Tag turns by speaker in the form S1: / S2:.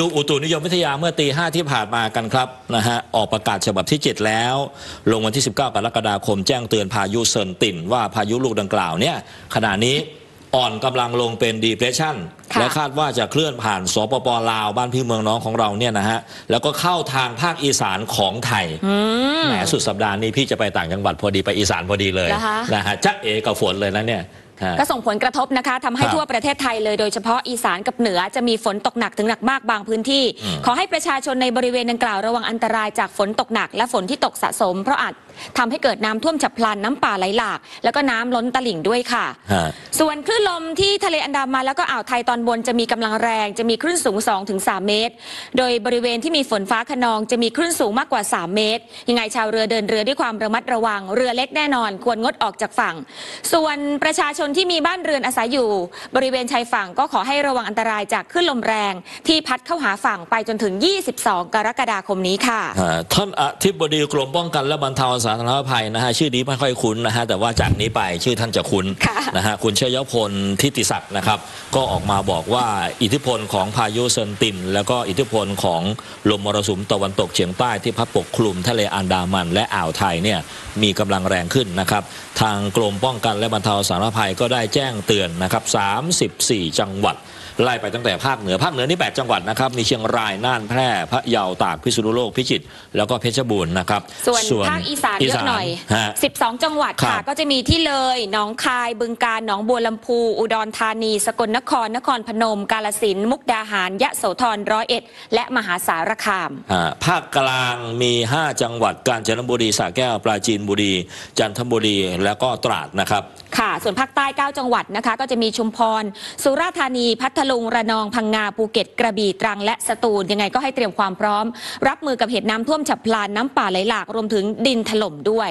S1: ดูอุตุนิยมวิทยาเมื่อตี 5ที่ผ่านมากันครับนะฮะออกประกาศฉบับที่ 7 แล้วลงวันที่ 19 กรกฎาคมแจ้งเตือนพายุเซินติ่นว่าพายุลูกดังกล่าวเนี่ยขณะนี้อ่อนกำลังลงเป็น depression และคาดว่าจะเคลื่อนผ่านสปป.ลาวบ้านพี่เมืองน้องของเราเนี่ยนะฮะแล้วก็เข้าทางภาคอีสานของไทยแหมสุดสัปดาห์นี้พี่จะไปต่างจังหวัดพอดีไปอีสานพอดีเลยนะฮะจ๊ะเอกับฝนเลยนะเนี่ย
S2: ก็ส่งผลกระทบนะคะทำให้ทั่วประเทศไทยเลยโดยเฉพาะอีสานกับเหนือจะมีฝนตกหนักถึงหนักมากบางพื้นที่ขอให้ประชาชนในบริเวณดังกล่าวระวังอันตรายจากฝนตกหนักและฝนที่ตกสะสมเพราะอาจทำให้เกิดน้ำท่วมฉับพลันน้ำป่าไหลหลากแล้วก็น้ำล้นตลิ่งด้วยค่ะส่วนคลื่นลมที่ทะเลอันดามันแล้วก็อ่าวไทยตอนบนจะมีกำลังแรงจะมีคลื่นสูง 2-3 เมตรโดยบริเวณที่มีฝนฟ้าคะนองจะมีคลื่นสูงมากกว่า3 เมตรยังไงชาวเรือเดินเรือด้วยความระมัดระวังเรือเล็กแน่นอนควรงดออกจากฝั่งส่วนประชาชนที่มีบ้านเรือนอาศัยอยู่บริเวณชายฝั่งก็ขอให้ระวังอันตรายจากคลื่นลมแรงที่พัดเข้าหาฝั่งไปจนถึง22 กรกฎาคมนี้ค่ะ
S1: ท่านอธิบดีกรมป้องกันและบรรเทาสาธารณภัยนะฮะชื่อนี้ไม่ค่อยคุ้นนะฮะแต่ว่าจากนี้ไปชื่อท่านจะคุ้นนะฮะคุณชยพลทิติศักดิ์นะครับก็ออกมาบอกว่าอิทธิพลของพายุเซินตินแล้วก็อิทธิพลของลมมรสุมตะวันตกเฉียงใต้ที่พัดปกคลุมทะเลอันดามันและอ่าวไทยเนี่ยมีกำลังแรงขึ้นนะครับทางกรมป้องกันและบรรเทาสาธารณภัยก็ได้แจ้งเตือนนะครับ34 จังหวัดไล่ไปตั้งแต่ภาคเหนือนี่8 จังหวัดนะครับมีเชียงรายน่านแพร่พะเยาตากพิษณุโลกพิจิตรแล้วก็เพชรบูรณ์นะครับ
S2: ส่วนภาคอีสานเยอะหน่อย12 จังหวัดค่ะก็จะมีที่เลยหนองคายบึงกาฬหนองบัวลำพูอุดรธานีสกลนครนครพนมกาฬสินธุ์มุกดาหารยะโสธร101และมหาสารคาม
S1: ภาคกลางมี5 จังหวัดกาญจนบุรีสระแก้วปราจีนบุรีจันทบุรีแล้วก็ตราดนะครับ
S2: ค่ะส่วนภาคใต้9 จังหวัดนะคะก็จะมีชุมพรสุราษฎร์ธานีพัทลุงระนองพังงาภูเก็ตกระบี่ตรังและสตูลยังไงก็ให้เตรียมความพร้อมรับมือกับเหตุน้ำท่วมฉับพลันน้ำป่าไหลหลากรวมถึงดินถล่มด้วย